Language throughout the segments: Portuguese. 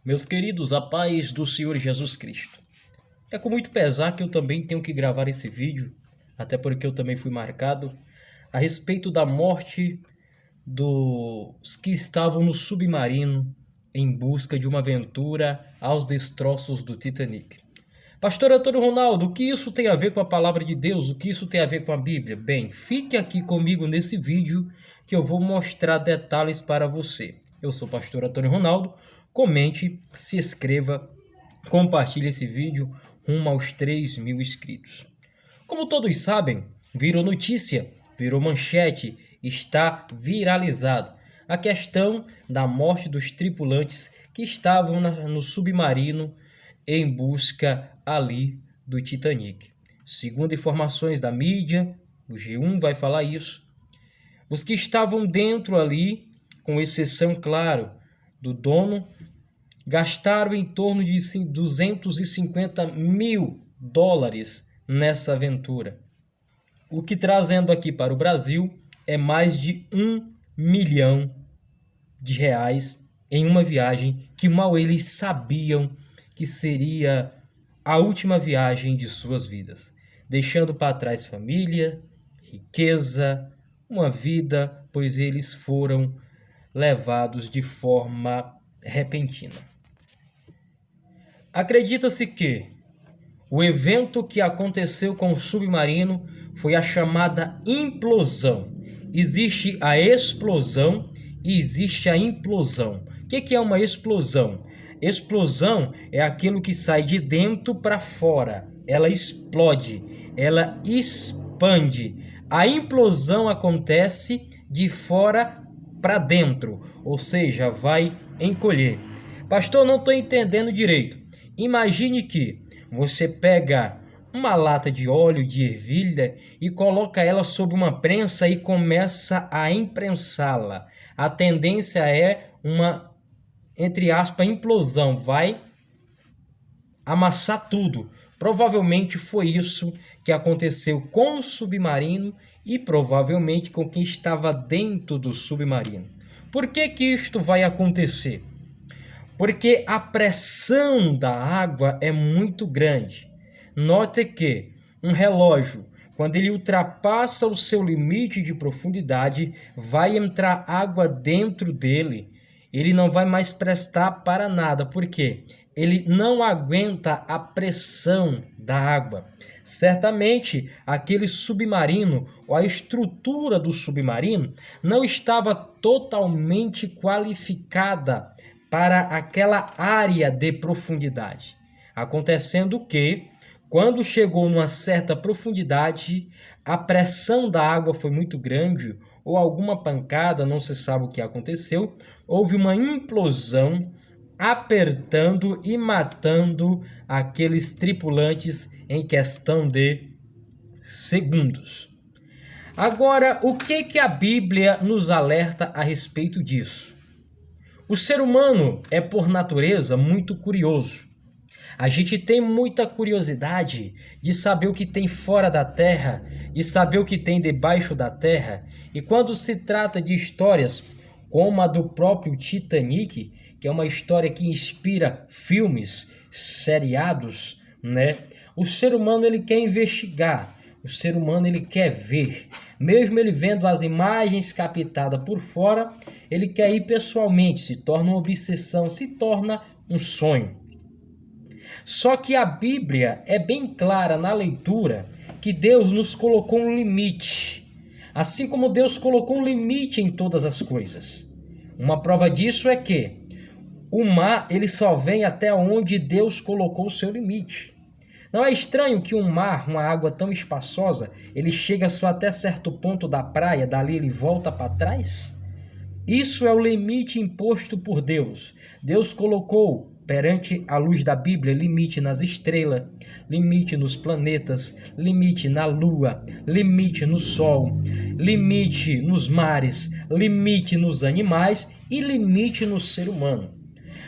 Meus queridos, a paz do Senhor Jesus Cristo. É com muito pesar que eu também tenho que gravar esse vídeo, até porque eu também fui marcado, a respeito da morte dos que estavam no submarino em busca de uma aventura aos destroços do Titanic. Pastor Antônio Ronaldo, o que isso tem a ver com a palavra de Deus? O que isso tem a ver com a Bíblia? Bem, fique aqui comigo nesse vídeo que eu vou mostrar detalhes para você. Eu sou o pastor Antônio Ronaldo. Comente, se inscreva, compartilhe esse vídeo rumo aos 3.000 inscritos. Como todos sabem, virou notícia, virou manchete, está viralizado a questão da morte dos tripulantes que estavam no submarino em busca ali do Titanic. Segundo informações da mídia, o G1 vai falar isso, os que estavam dentro ali, com exceção, claro, do dono, gastaram em torno de 250 mil dólares nessa aventura. O que, trazendo aqui para o Brasil, é mais de 1 milhão de reais em uma viagem que mal eles sabiam que seria a última viagem de suas vidas, deixando para trás família, riqueza, uma vida, pois eles foram levados de forma repentina. Acredita-se que o evento que aconteceu com o submarino foi a chamada implosão. Existe a explosão e existe a implosão. O que é uma explosão? Explosão é aquilo que sai de dentro para fora. Ela explode, ela expande. A implosão acontece de fora para dentro, ou seja, vai encolher. Pastor, não estou entendendo direito. Imagine que você pega uma lata de óleo de ervilha e coloca ela sobre uma prensa e começa a imprensá-la. A tendência é uma, entre aspas, implosão, vai amassar tudo. Provavelmente foi isso que aconteceu com o submarino e provavelmente com quem estava dentro do submarino. Por que que isto vai acontecer? Porque a pressão da água é muito grande. Note que um relógio, quando ele ultrapassa o seu limite de profundidade, vai entrar água dentro dele. Ele não vai mais prestar para nada, porque ele não aguenta a pressão da água. Certamente, aquele submarino, ou a estrutura do submarino, não estava totalmente qualificada para aquela área de profundidade. Acontecendo que, quando chegou numa certa profundidade, a pressão da água foi muito grande, ou alguma pancada, não se sabe o que aconteceu, houve uma implosão, apertando e matando aqueles tripulantes em questão de segundos. Agora, o que a Bíblia nos alerta a respeito disso? O ser humano é, por natureza, muito curioso. A gente tem muita curiosidade de saber o que tem fora da terra, de saber o que tem debaixo da terra. E quando se trata de histórias como a do próprio Titanic, que é uma história que inspira filmes, seriados, né? O ser humano ele quer investigar, o ser humano ele quer ver. Mesmo ele vendo as imagens captadas por fora, ele quer ir pessoalmente, se torna uma obsessão, se torna um sonho. Só que a Bíblia é bem clara na leitura que Deus nos colocou um limite, assim como Deus colocou um limite em todas as coisas. Uma prova disso é que o mar ele só vem até onde Deus colocou o seu limite. Não é estranho que um mar, uma água tão espaçosa, ele chega só até certo ponto da praia, dali ele volta para trás? Isso é o limite imposto por Deus. Deus colocou, perante a luz da Bíblia, limite nas estrelas, limite nos planetas, limite na lua, limite no sol, limite nos mares, limite nos animais e limite no ser humano.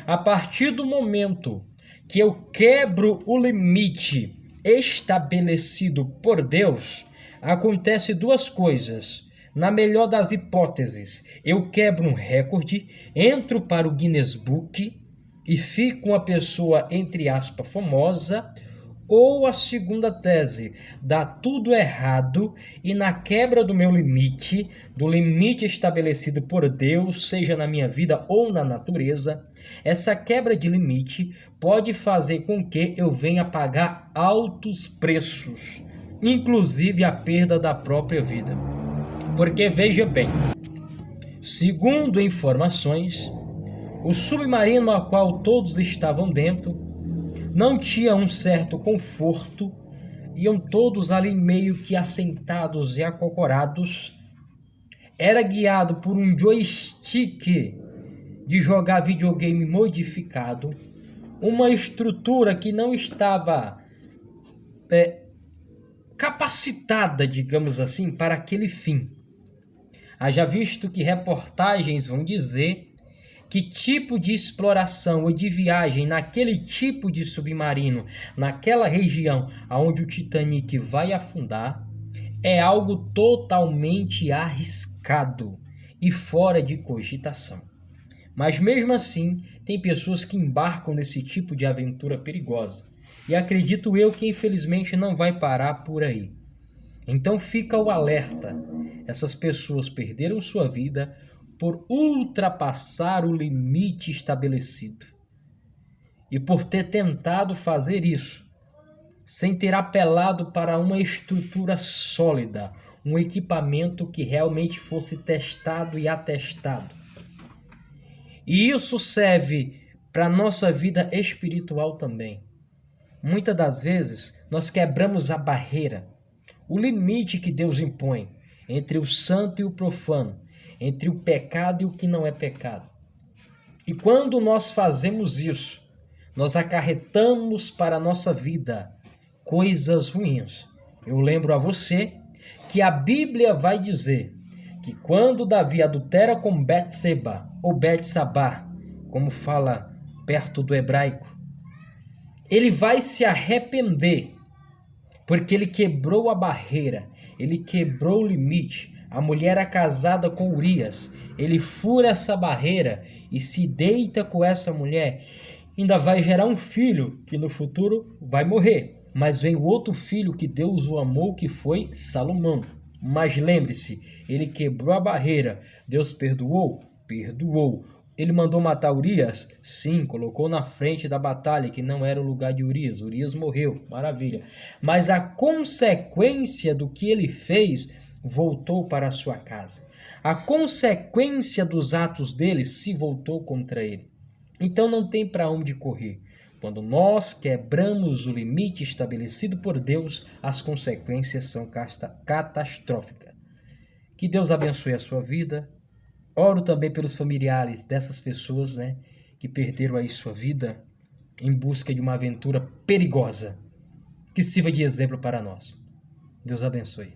A partir do momento que eu quebro o limite estabelecido por Deus, acontece duas coisas. Na melhor das hipóteses, eu quebro um recorde, entro para o Guinness Book e fico uma pessoa, entre aspas, famosa, ou a segunda tese, dá tudo errado e na quebra do meu limite, do limite estabelecido por Deus, seja na minha vida ou na natureza, essa quebra de limite pode fazer com que eu venha pagar altos preços, inclusive a perda da própria vida. Porque veja bem, segundo informações, o submarino a qual todos estavam dentro não tinha um certo conforto, iam todos ali meio que assentados e acocorados. Era guiado por um joystick de jogar videogame modificado, uma estrutura que não estava capacitada, digamos assim, para aquele fim. Haja visto que reportagens vão dizer que tipo de exploração ou de viagem naquele tipo de submarino, naquela região onde o Titanic vai afundar, é algo totalmente arriscado e fora de cogitação. Mas mesmo assim, tem pessoas que embarcam nesse tipo de aventura perigosa. E acredito eu que infelizmente não vai parar por aí. Então fica o alerta. Essas pessoas perderam sua vida por ultrapassar o limite estabelecido. E por ter tentado fazer isso, sem ter apelado para uma estrutura sólida, um equipamento que realmente fosse testado e atestado. E isso serve para a nossa vida espiritual também. Muitas das vezes, nós quebramos a barreira, o limite que Deus impõe entre o santo e o profano, entre o pecado e o que não é pecado. E quando nós fazemos isso, nós acarretamos para a nossa vida coisas ruins. Eu lembro a você que a Bíblia vai dizer que quando Davi adultera com Betseba, ou Betsabá, como fala perto do hebraico, ele vai se arrepender, porque ele quebrou a barreira, ele quebrou o limite. A mulher é casada com Urias, ele fura essa barreira e se deita com essa mulher. Ainda vai gerar um filho que no futuro vai morrer. Mas vem o outro filho que Deus o amou, que foi Salomão. Mas lembre-se, ele quebrou a barreira. Deus perdoou? Perdoou. Ele mandou matar Urias? Sim, colocou na frente da batalha, que não era o lugar de Urias. Urias morreu, maravilha. Mas a consequência do que ele fez voltou para a sua casa. A consequência dos atos dele se voltou contra ele. Então não tem para onde correr. Quando nós quebramos o limite estabelecido por Deus, as consequências são catastróficas. Que Deus abençoe a sua vida. Oro também pelos familiares dessas pessoas, que perderam aí sua vida em busca de uma aventura perigosa, que sirva de exemplo para nós. Deus abençoe.